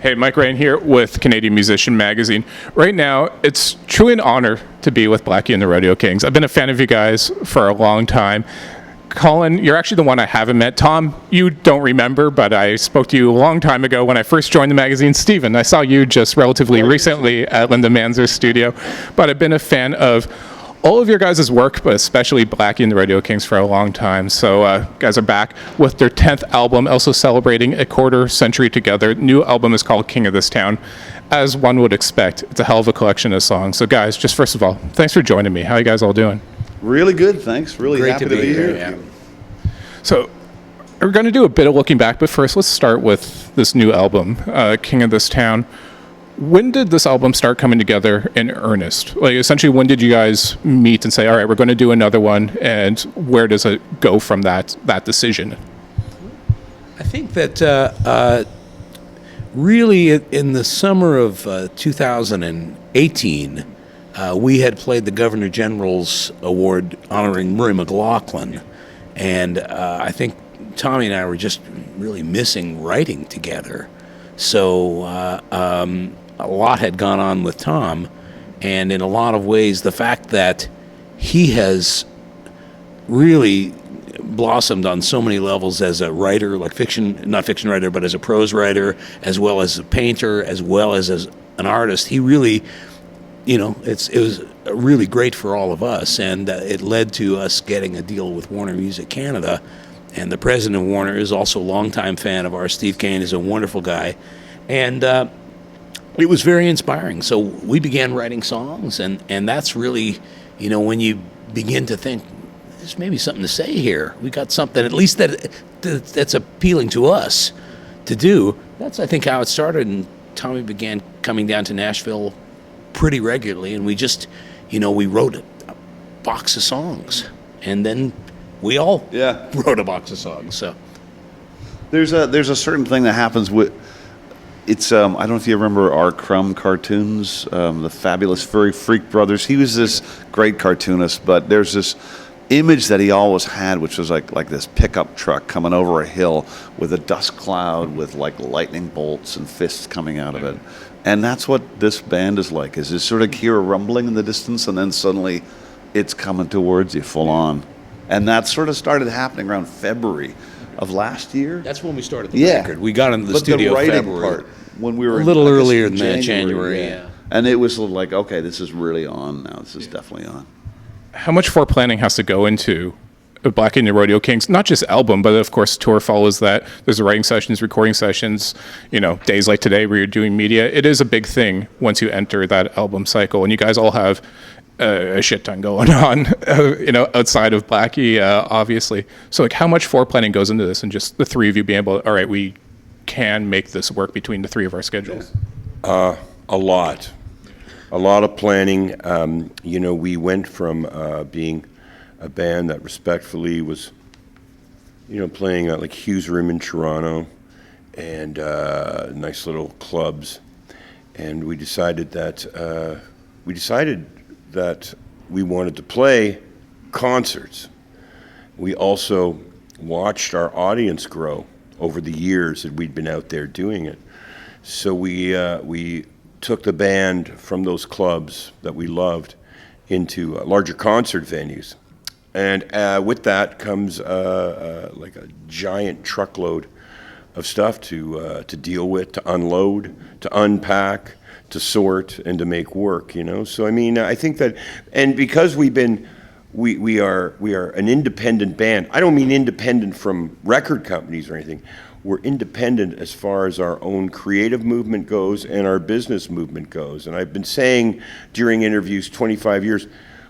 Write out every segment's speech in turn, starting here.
Hey, Mike Rain here with Canadian Musician Magazine. Right now, it's truly an honor to be with Blackie and the Rodeo Kings. I've been a fan of you guys for a long time. Colin, you're actually the one I haven't met. Tom, you don't remember, but I spoke to you a long time ago when I first joined the magazine. Stephen, I saw you just relatively recently at Linda Manzer's studio, but I've been a fan of all of your guys' work, but especially Blackie and the Rodeo Kings for a long time. So guys are back with their 10th album, also celebrating a quarter century together. New album is called King of This Town. As one would expect, it's a hell of a collection of songs. So guys, just first of all, thanks for joining me. How are you guys all doing? Really good, thanks. Really Great happy to be here. Yeah. So we're going to do a bit of looking back, but first let's start with this new album, King of This Town. When did this album start coming together in earnest? Like, essentially, when did you guys meet and say, all right, we're going to do another one, and where does it go from that decision? I think that really in the summer of 2018, we had played the Governor General's Award honoring Murray McLaughlin, and I think Tommy and I were just really missing writing together. So a lot had gone on with Tom, and in a lot of ways, the fact that he has really blossomed on so many levels as a writer, like not fiction writer, but as a prose writer, as well as a painter, as well as an artist. He really, it was really great for all of us, and it led to us getting a deal with Warner Music Canada. And the president of Warner is also a longtime fan of ours. Steve Kane is a wonderful guy, and it was very inspiring. So we began writing songs, and that's really, when you begin to think, there's maybe something to say here. We got something, at least that's appealing to us to do. That's, I think, how it started, and Tommy began coming down to Nashville pretty regularly, and we just, we wrote a box of songs, and then we all wrote a box of songs. So There's a certain thing that happens with it's I don't know if you remember R. Crumb cartoons, the fabulous Furry Freak Brothers. He was this great cartoonist, but there's this image that he always had, which was like this pickup truck coming over a hill with a dust cloud with like lightning bolts and fists coming out of it. And that's what this band is like, is this sort of hear a rumbling in the distance, and then suddenly it's coming towards you full on. And that sort of started happening around February of last year. that's when we started the record. We got into the studio the writing February. part, when we were A little earlier in than January. Yeah. And it was like, okay, this is really on now. This is definitely on. How much foreplanning has to go into Blackie and the Rodeo Kings? Not just album, but of course tour follows that. There's writing sessions, recording sessions, days like today where you're doing media. It is a big thing once you enter that album cycle, and you guys all have a shit ton going on, outside of Blackie, obviously. So, like, how much foreplanning goes into this, and just the three of you being able to, all right, we can make this work between the three of our schedules? A lot of planning. We went from being a band that respectfully was, playing at like Hughes Room in Toronto and nice little clubs, and we decided that we wanted to play concerts. We also watched our audience grow over the years that we'd been out there doing it. So we took the band from those clubs that we loved into larger concert venues. And with that comes like a giant truckload of stuff to deal with, to unload, to unpack, to sort, and to make work. So I mean, I think that, and because we are an independent band. I don't mean independent from record companies or anything. We're independent as far as our own creative movement goes and our business movement goes. And I've been saying during interviews 25 years,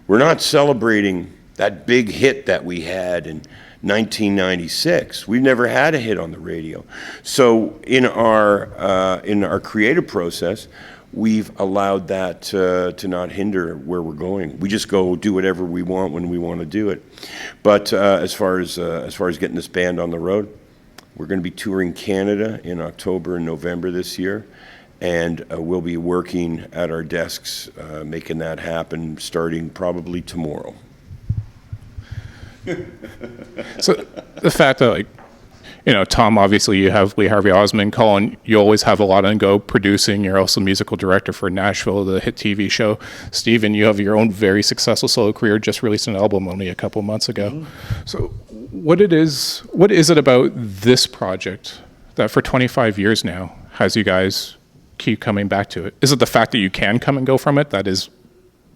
we're not celebrating that big hit that we had in 1996. We've never had a hit on the radio. So in our creative process, we've allowed that to not hinder where we're going. We just go do whatever we want when we want to do it. But as far as getting this band on the road, we're going to be touring Canada in October and November this year, and we'll be working at our desks, making that happen starting probably tomorrow. So the fact that, like, Tom, obviously you have Lee Harvey Osmond. Colin, you always have a lot on go producing. You're also musical director for Nashville, the hit TV show. Stephen, you have your own very successful solo career, just released an album only a couple months ago. So what is it about this project that for 25 years now has you guys keep coming back to it? Is it the fact that you can come and go from it that is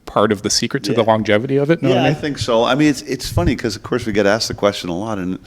part of the secret to the longevity of it? Know what I I mean? think so. I mean, it's funny because, of course, we get asked the question a lot, and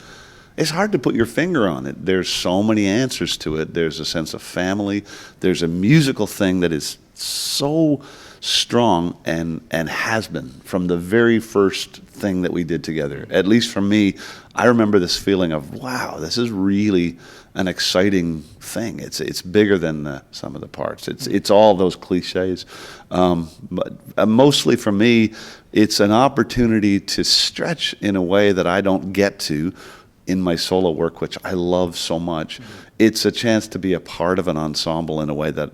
it's hard to put your finger on it. There's so many answers to it. There's a sense of family. There's a musical thing that is so strong and has been from the very first thing that we did together. At least for me, I remember this feeling of, wow, this is really an exciting thing. It's bigger than the sum of the parts. It's all those cliches. But mostly for me, it's an opportunity to stretch in a way that I don't get to in my solo work, which I love so much. It's a chance to be a part of an ensemble in a way that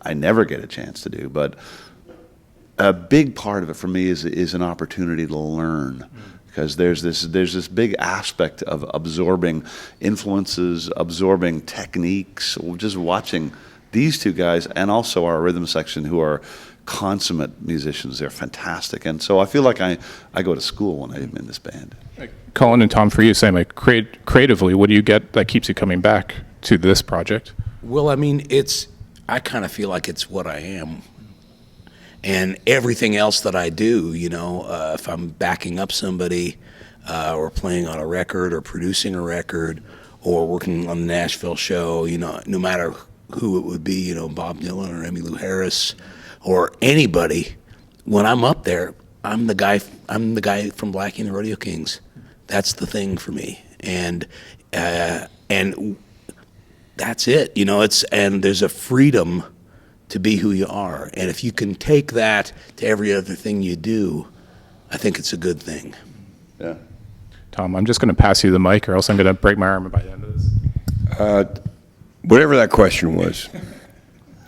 I never get a chance to do. But a big part of it for me is an opportunity to learn, because there's this big aspect of absorbing influences, absorbing techniques, just watching these two guys and also our rhythm section, who are consummate musicians. They're fantastic. And so I feel like I go to school when I'm in this band. Colin and Tom, for you, same, like creatively, what do you get that keeps you coming back to this project? Well, I mean, I kind of feel like it's what I am. And everything else that I do, if I'm backing up somebody or playing on a record or producing a record or working on the Nashville show, no matter who it would be, Bob Dylan or Emmylou Harris or anybody, when I'm up there, I'm the guy from Blackie and the Rodeo Kings. That's the thing for me. And that's it. And there's a freedom to be who you are. And if you can take that to every other thing you do, I think it's a good thing. Yeah. Tom, I'm just going to pass you the mic, or else I'm going to break my arm by the end of this. Whatever that question was.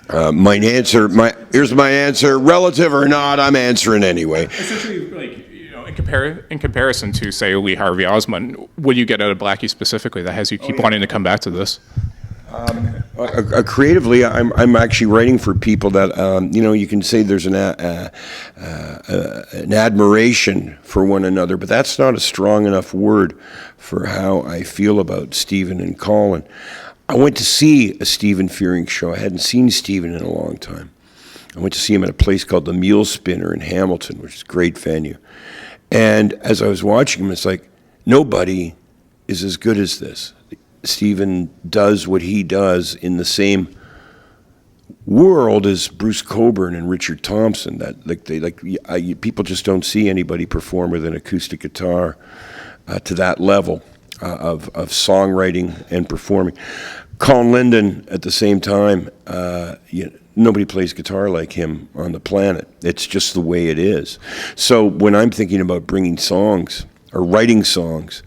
Here's my answer. Relative or not, I'm answering anyway. Essentially, in comparison to, say, Lee Harvey Osmond, what do you get out of Blackie specifically that has you keep wanting to come back to this? Creatively, I'm actually writing for people that you can say there's an admiration for one another, but that's not a strong enough word for how I feel about Stephen and Colin. I went to see a Stephen Fearing show. I hadn't seen Stephen in a long time. I went to see him at a place called the Mule Spinner in Hamilton, which is a great venue. And as I was watching him, it's like, nobody is as good as this. Stephen does what he does in the same world as Bruce Cockburn and Richard Thompson. That people just don't see anybody perform with an acoustic guitar to that level of songwriting and performing. Colin Linden, at the same time, nobody plays guitar like him on the planet. It's just the way it is. So when I'm thinking about bringing songs or writing songs,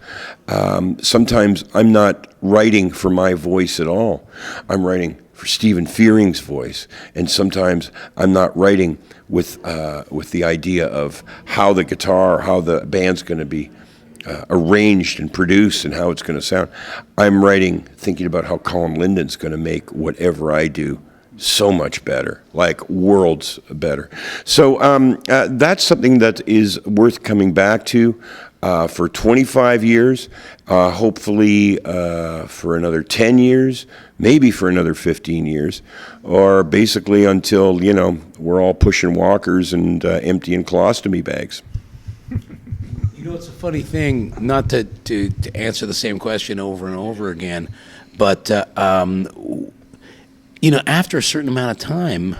sometimes I'm not writing for my voice at all. I'm writing for Stephen Fearing's voice, and sometimes I'm not writing with the idea of how the guitar, how the band's going to be arranged and produced and how it's going to sound. I'm writing thinking about how Colin Linden's going to make whatever I do so much better, like worlds better. So that's something that is worth coming back to for 25 years, hopefully for another 10 years, maybe for another 15 years, or basically until, we're all pushing walkers and emptying colostomy bags. It's a funny thing, not to answer the same question over and over again, but, after a certain amount of time,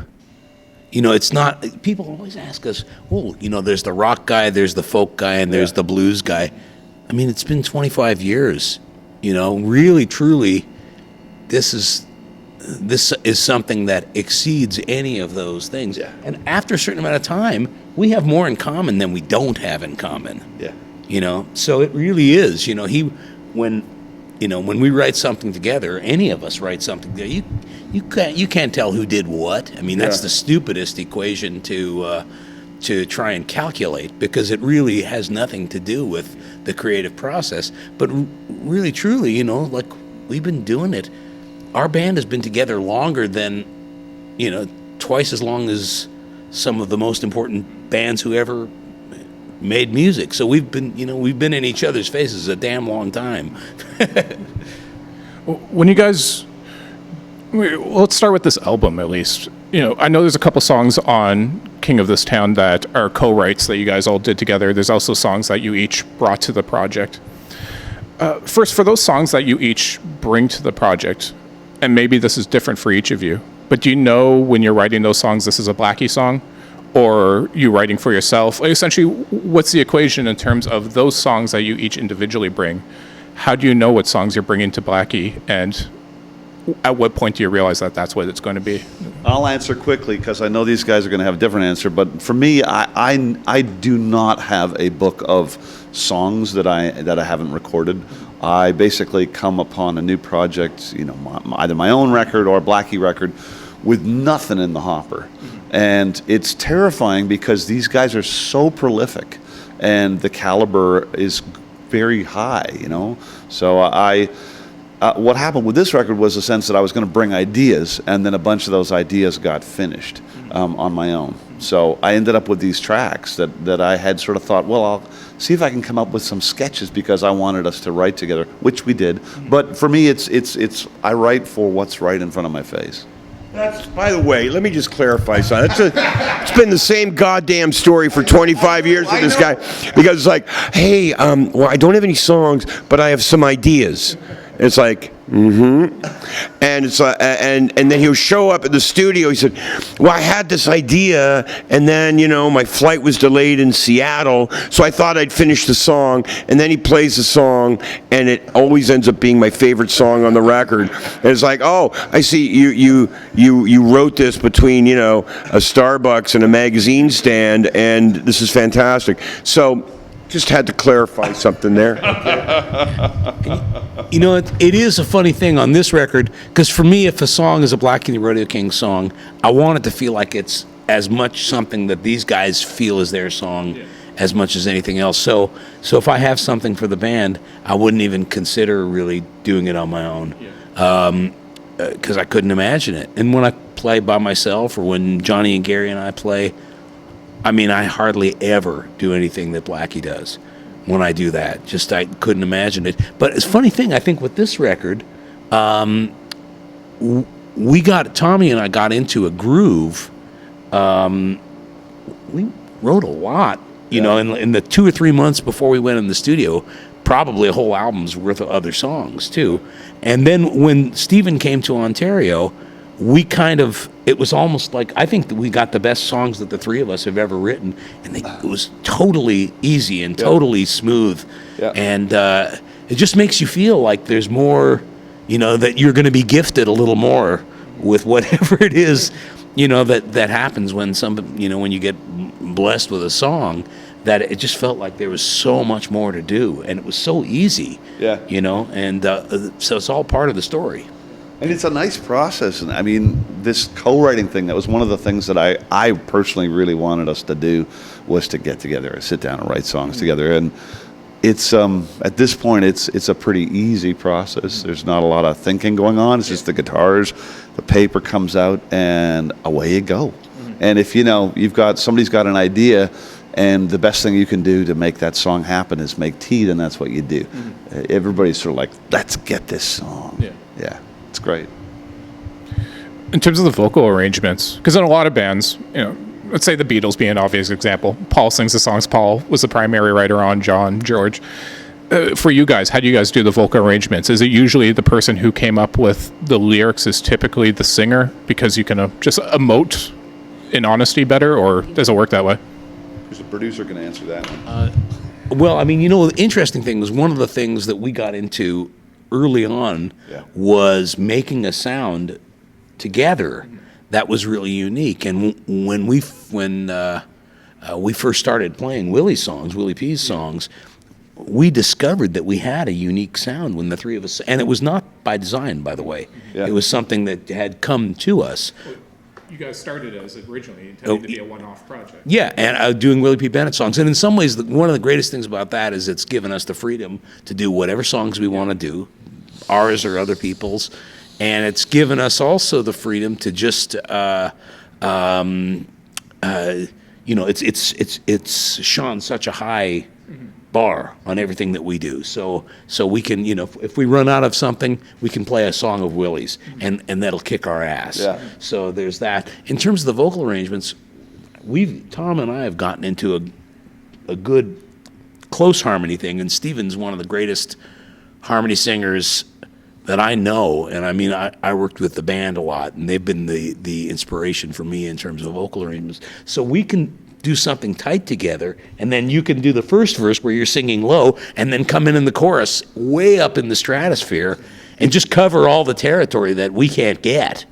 it's not, people always ask us, there's the rock guy, there's the folk guy, and there's the blues guy. I mean, it's been 25 years, really, truly, this is something that exceeds any of those things. Yeah. And after a certain amount of time, we have more in common than we don't have in common. Yeah. So it really is, when we write something together, any of us write something together, you can't tell who did what. I mean, that's the stupidest equation to try and calculate, because it really has nothing to do with the creative process. But really, truly, been doing it. Our band has been together longer than, twice as long as some of the most important bands who ever made music. So we've been in each other's faces a damn long time. When you guys, let's start with this album at least. I know there's a couple songs on King of This Town that are co-writes that you guys all did together. There's also songs that you each brought to the project. First, for those songs that you each bring to the project, and maybe this is different for each of you, but do you know when you're writing those songs this is a Blackie song? Or you writing for yourself? Like, essentially, what's the equation in terms of those songs that you each individually bring? How do you know what songs you're bringing to Blackie, and at what point do you realize that that's what it's going to be? I'll answer quickly because I know these guys are going to have a different answer. But for me, I do not have a book of songs that I haven't recorded. I basically come upon a new project, either my own record or a Blackie record, with nothing in the hopper. And it's terrifying because these guys are so prolific and the caliber is very high, So what happened with this record was the sense that I was going to bring ideas, and then a bunch of those ideas got finished on my own. So I ended up with these tracks that I had sort of thought, well, I'll see if I can come up with some sketches because I wanted us to write together, which we did. But for me, it's I write for what's right in front of my face. That's, by the way, let me just clarify something. It's been the same goddamn story for 25 years with this guy. Because it's like, hey, well, I don't have any songs, but I have some ideas. It's like, and it's and then he'll show up at the studio. He said, well, I had this idea, and then my flight was delayed in Seattle, so I thought I'd finish the song. And then he plays the song, and it always ends up being my favorite song on the record. And it's like, oh, I see you wrote this between a Starbucks and a magazine stand, and this is fantastic. So just had to clarify something there. It is a funny thing on this record, because for me, if a song is a Blackie and the Rodeo Kings song, I want it to feel like it's as much something that these guys feel is their song as much as anything else. So if I have something for the band, I wouldn't even consider really doing it on my own, because I couldn't imagine it. And when I play by myself, or when Johnny and Gary and I play, I hardly ever do anything that Blackie does. When I do that, I couldn't imagine it. But it's a funny thing, I think with this record, Tommy and I got into a groove. We wrote a lot, in the 2 or 3 months before we went in the studio, probably a whole album's worth of other songs too. And then when Stephen came to Ontario, it was almost like, I think that we got the best songs that the three of us have ever written, and it was totally easy and totally smooth. And it just makes you feel like there's more, that you're going to be gifted a little more with whatever it is, that happens when when you get blessed with a song, that it just felt like there was so much more to do, and it was so easy, and so it's all part of the story. And it's a nice process. And this co-writing thing, that was one of the things that I personally really wanted us to do, was to get together and sit down and write songs together. And it's at this point, it's a pretty easy process. There's not a lot of thinking going on. It's just the guitars, the paper comes out, and away you go. And if somebody's got an idea, and the best thing you can do to make that song happen is make tea, then that's what you do. Everybody's sort of like, let's get this song. Yeah. It's great. In terms of the vocal arrangements, because in a lot of bands, let's say the Beatles being an obvious example, Paul sings the songs. Paul was the primary writer on John, George. For you guys, how do you guys do the vocal arrangements? Is it usually the person who came up with the lyrics is typically the singer because you can just emote in honesty better, or does it work that way? Who's the producer can answer that one? Well, the interesting thing was, one of the things that we got into early on was making a sound together that was really unique. And when we first started playing Willie P's songs, we discovered that we had a unique sound when the three of us, and it was not by design, by the way. It was something that had come to us. You guys started as originally intending to be a one-off project. Yeah, and doing Willie P. Bennett songs. And in some ways, one of the greatest things about that is it's given us the freedom to do whatever songs we want to do, ours or other people's, and it's given us also the freedom to just it's shone such a high bar on everything that we do. So we can, if we run out of something, we can play a song of Willie's, and that'll kick our ass. Yeah. So there's that. In terms of the vocal arrangements, Tom and I have gotten into a good close harmony thing, and Stephen's one of the greatest harmony singers that I know. And I mean, I worked with the band a lot, and they've been the inspiration for me in terms of vocal arrangements. So we can do something tight together, and then you can do the first verse where you're singing low, and then come in the chorus way up in the stratosphere, and just cover all the territory that we can't get.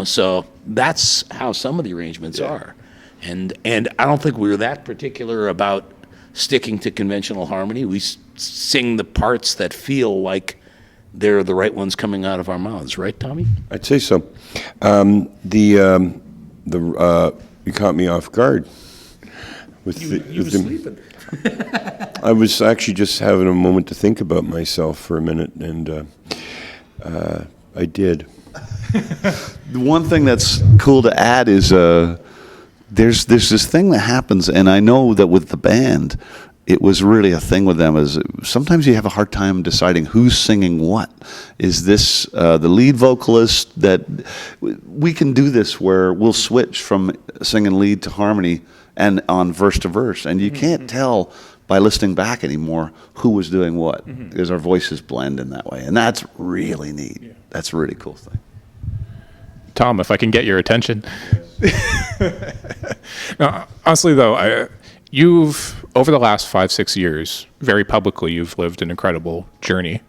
So that's how some of the arrangements are. And I don't think we were that particular about sticking to conventional harmony. We sing the parts that feel like they're the right ones coming out of our mouths, right, Tommy? I'd say so. You caught me off guard. You were sleeping. I was actually just having a moment to think about myself for a minute, and I did. The one thing that's cool to add is there's this thing that happens, and I know that with the band, it was really a thing with them. Is sometimes you have a hard time deciding who's singing what. Is this the lead vocalist? That we can do this where we'll switch from singing lead to harmony and on verse to verse, and you can't tell by listening back anymore who was doing what, because our voices blend in that way, and that's really neat. Yeah. That's a really cool thing. Tom, if I can get your attention. No, honestly, though, you've, over the last 5-6 years, very publicly, you've lived an incredible journey.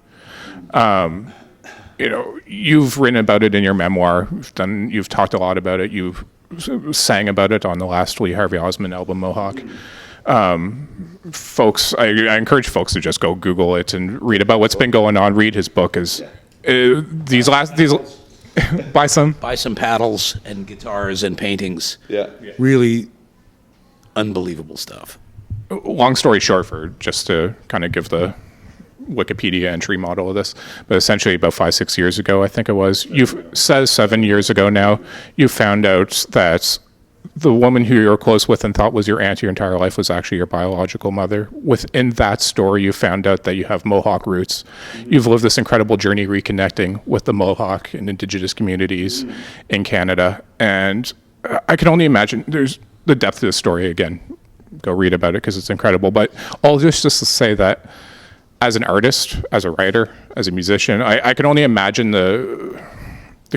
You've written about it in your memoir. You've talked a lot about it. You've sang about it on the last Lee Harvey Osmond album, Mohawk. Folks, I encourage folks to just go Google it and read about what's been going on. Read his book. Buy some paddles and guitars and paintings. Yeah. Really unbelievable stuff. Long story short, for just to kind of give the Wikipedia entry model of this, but essentially about 5-6 years ago, I think it was, says 7 years ago now, you found out that the woman who you were close with and thought was your aunt your entire life was actually your biological mother. Within that story, you found out that you have Mohawk roots. You've lived this incredible journey reconnecting with the Mohawk and Indigenous communities in Canada. And I can only imagine, there's the depth of the story. Again, go read about it because it's incredible. But all just to say that as an artist, as a writer, as a musician, I can only imagine the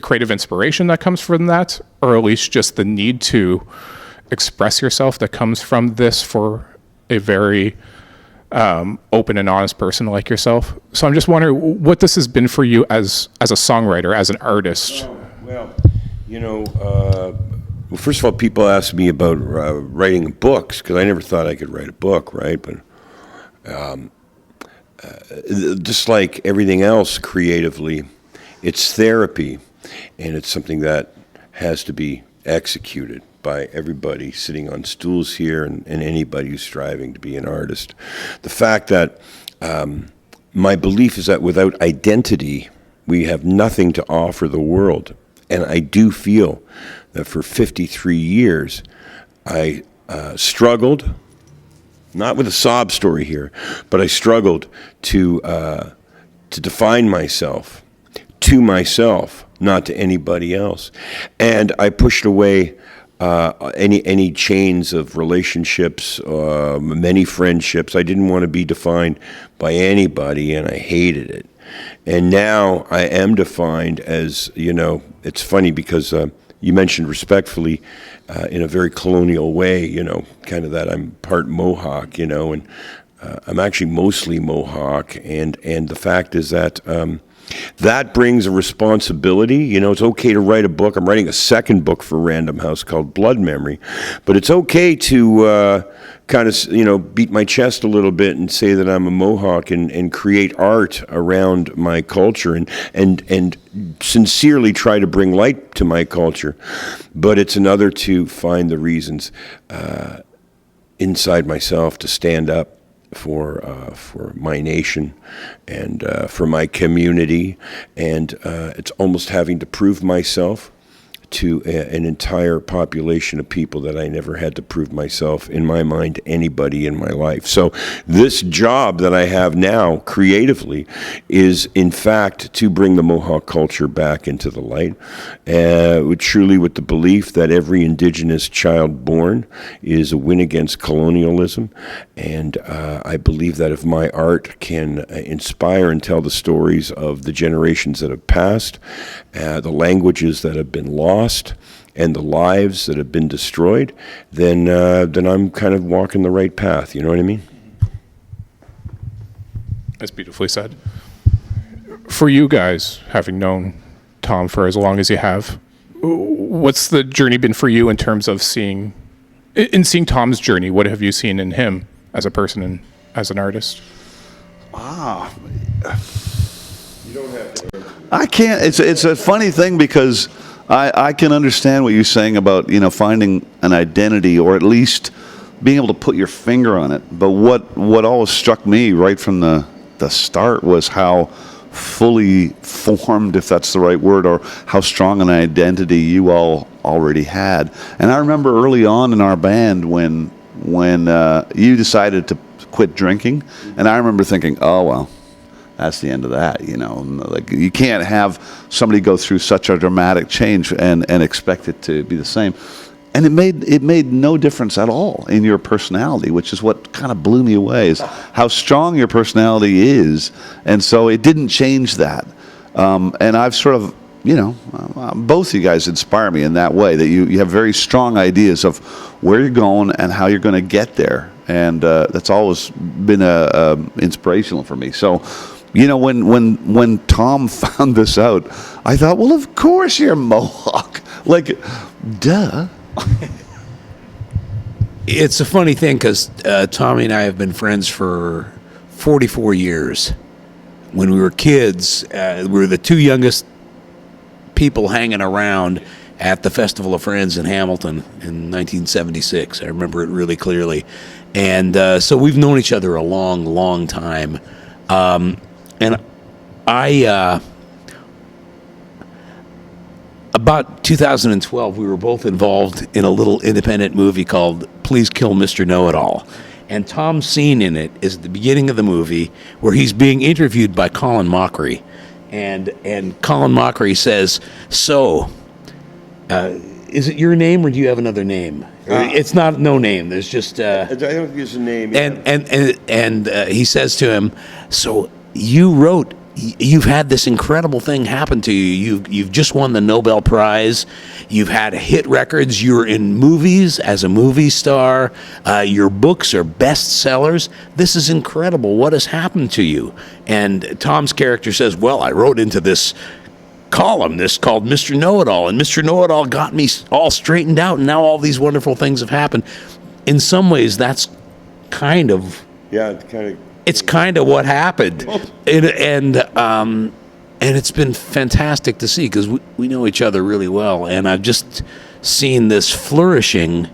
creative inspiration that comes from that, or at least just the need to express yourself that comes from this for a very open and honest person like yourself. So I'm just wondering what this has been for you as a songwriter, as an artist. Well, first of all, people ask me about writing books, because I never thought I could write a book, right? But just like everything else creatively, it's therapy, and it's something that has to be executed by everybody sitting on stools here and anybody who's striving to be an artist. The fact that my belief is that without identity, we have nothing to offer the world. And I do feel that for 53 years, I struggled, not with a sob story here, but I struggled to define myself to myself, not to anybody else. And I pushed away any chains of relationships, many friendships. I didn't want to be defined by anybody, and I hated it. And now I am defined as, it's funny because you mentioned respectfully in a very colonial way, kind of that I'm part Mohawk, and I'm actually mostly Mohawk. And the fact is that that brings a responsibility. It's okay to write a book. I'm writing a second book for Random House called Blood Memory. But it's okay to kind of, beat my chest a little bit and say that I'm a Mohawk and create art around my culture and sincerely try to bring light to my culture. But it's another to find the reasons inside myself to stand up for my nation and for my community, and it's almost having to prove myself to an entire population of people that I never had to prove myself, in my mind, to anybody in my life. So this job that I have now, creatively, is in fact to bring the Mohawk culture back into the light, truly with the belief that every Indigenous child born is a win against colonialism. And I believe that if my art can inspire and tell the stories of the generations that have passed, the languages that have been lost, and the lives that have been destroyed, then I'm kind of walking the right path. You know what I mean? That's beautifully said. For you guys, having known Tom for as long as you have, what's the journey been for you in terms of seeing Tom's journey? What have you seen in him as a person and as an artist? I can't. It's a funny thing because I can understand what you're saying about, finding an identity, or at least being able to put your finger on it. But what always struck me right from the start was how fully formed, if that's the right word, or how strong an identity you all already had. And I remember early on in our band when you decided to quit drinking, and I remember thinking, oh well, that's the end of that. Like, you can't have somebody go through such a dramatic change and expect it to be the same. And it made no difference at all in your personality, which is what kind of blew me away, is how strong your personality is. And so it didn't change that. And I've sort of, both of you guys inspire me in that way, that you have very strong ideas of where you're going and how you're going to get there. And that's always been inspirational for me. So, when Tom found this out, I thought, well, of course you're Mohawk. Like, duh. It's a funny thing because Tommy and I have been friends for 44 years. When we were kids, we were the two youngest people hanging around at the Festival of Friends in Hamilton in 1976. I remember it really clearly. And so we've known each other a long, long time. And I, about 2012, we were both involved in a little independent movie called Please Kill Mr. Know-It-All. And Tom's scene in it is at the beginning of the movie where he's being interviewed by Colin Mockery. And Colin Mockery says, so, is it your name or do you have another name? It's not no name. There's just... I don't think there's a name. And he says to him, so you've had this incredible thing happen to you. You've just won the Nobel Prize. You've had hit records. You're in movies as a movie star. Your books are bestsellers. This is incredible. What has happened to you? And Tom's character says, well, I wrote into this columnist called Mr. Know-It-All, and Mr. Know-It-All got me all straightened out, and now all these wonderful things have happened. In some ways, that's kind of... Yeah, it's kind of what happened, and it's been fantastic to see because we know each other really well, and I've just seen this flourishing.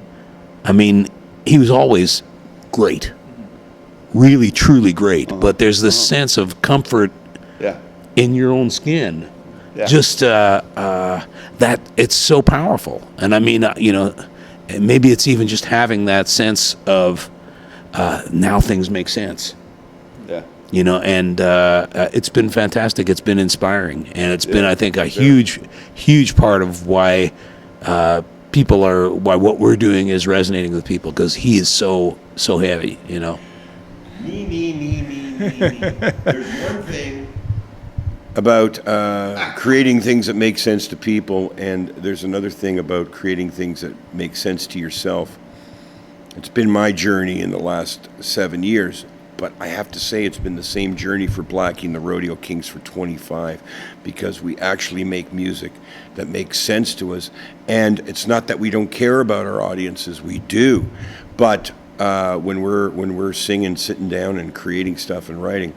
I mean, he was always great, really, truly great, but there's this sense of comfort in your own skin, just that it's so powerful. And I mean, maybe it's even just having that sense of now things make sense. And it's been fantastic. It's been inspiring, and it's been, I think, a huge part of why why what we're doing is resonating with people, because he is so heavy. Me. There's one thing about creating things that make sense to people, and there's another thing about creating things that make sense to yourself. It's been my journey in the last 7 years. But I have to say it's been the same journey for Blackie and the Rodeo Kings for 25, because we actually make music that makes sense to us. And it's not that we don't care about our audiences, we do. But when we're singing, sitting down and creating stuff and writing,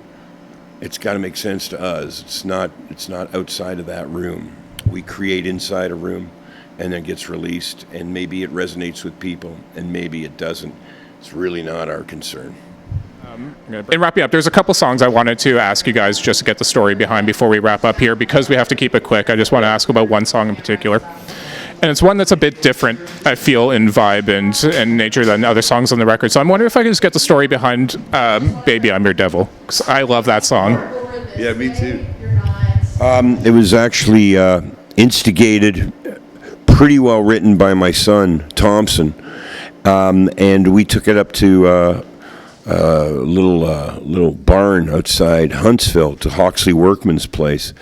it's got to make sense to us. It's not outside of that room. We create inside a room, and then it gets released, and maybe it resonates with people, and maybe it doesn't. It's really not our concern. In wrapping up, there's a couple songs I wanted to ask you guys just to get the story behind before we wrap up here. Because we have to keep it quick, I just want to ask about one song in particular. And it's one that's a bit different, I feel, in vibe and nature than other songs on the record. So I'm wondering if I could just get the story behind Baby, I'm Your Devil. 'Cause I love that song. Yeah, me too. It was actually instigated, pretty well written by my son, Thompson. And we took it up to a little barn outside Huntsville, to Hawksley Workman's place.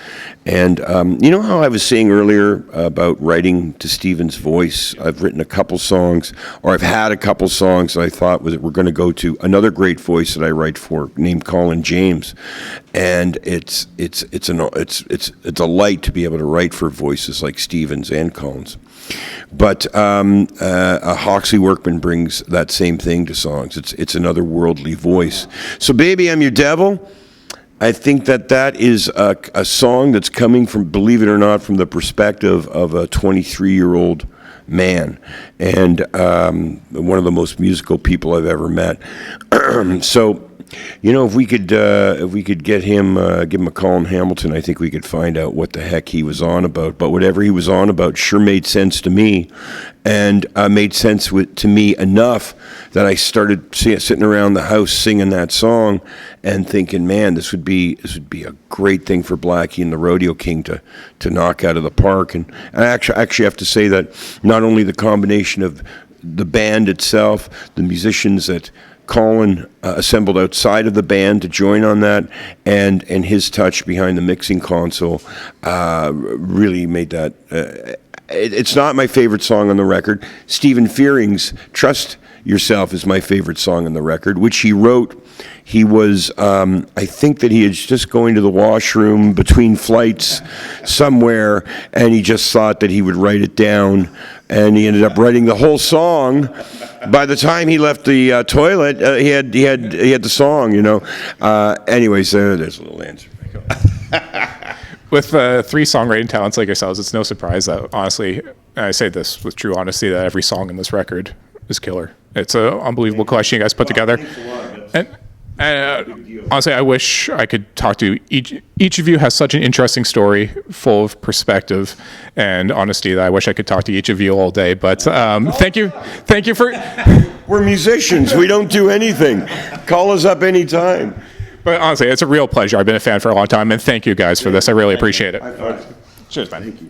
And you know how I was saying earlier about writing to Stephen's voice? I've written a couple songs, or I've had a couple songs that I thought were going to go to another great voice that I write for, named Colin James. And it's a delight to be able to write for voices like Stephen's and Colin's. But a Hawksley Workman brings that same thing to songs. It's another worldly voice. So, Baby, I'm Your Devil. I think that is a song that's coming from, believe it or not, from the perspective of a 23-year-old man, and one of the most musical people I've ever met. So, you know, if we could get him, give him a call in Hamilton, I think we could find out what the heck he was on about. But whatever he was on about sure made sense to me, and made sense to me enough that I started sitting around the house singing that song and thinking, man, this would be a great thing for Blackie and the Rodeo King to knock out of the park. And I actually have to say that not only the combination of the band itself, the musicians that Colin assembled outside of the band to join on that, and his touch behind the mixing console really made that. It's not my favorite song on the record. Stephen Fearing's Trust Yourself is my favorite song on the record, which he wrote. He was, I think that he was just going to the washroom between flights somewhere, and he just thought that he would write it down, and he ended up writing the whole song. By the time he left the toilet, he had the song, you know. Anyways, there's a little answer. With 3 songwriting talents like yourselves, it's no surprise that, honestly, and I say this with true honesty, that every song in this record is killer. It's an unbelievable collection you guys put together. And honestly, I wish I could talk to each of you. Has such an interesting story, full of perspective and honesty, that I wish I could talk to each of you all day. But thank you for. We're musicians. We don't do anything. Call us up anytime. But honestly, it's a real pleasure. I've been a fan for a long time, and thank you guys for this. I really appreciate it. High five. Cheers, man. Thank you.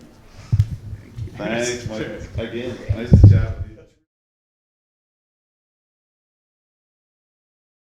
Thanks, Mike. Again, nice job.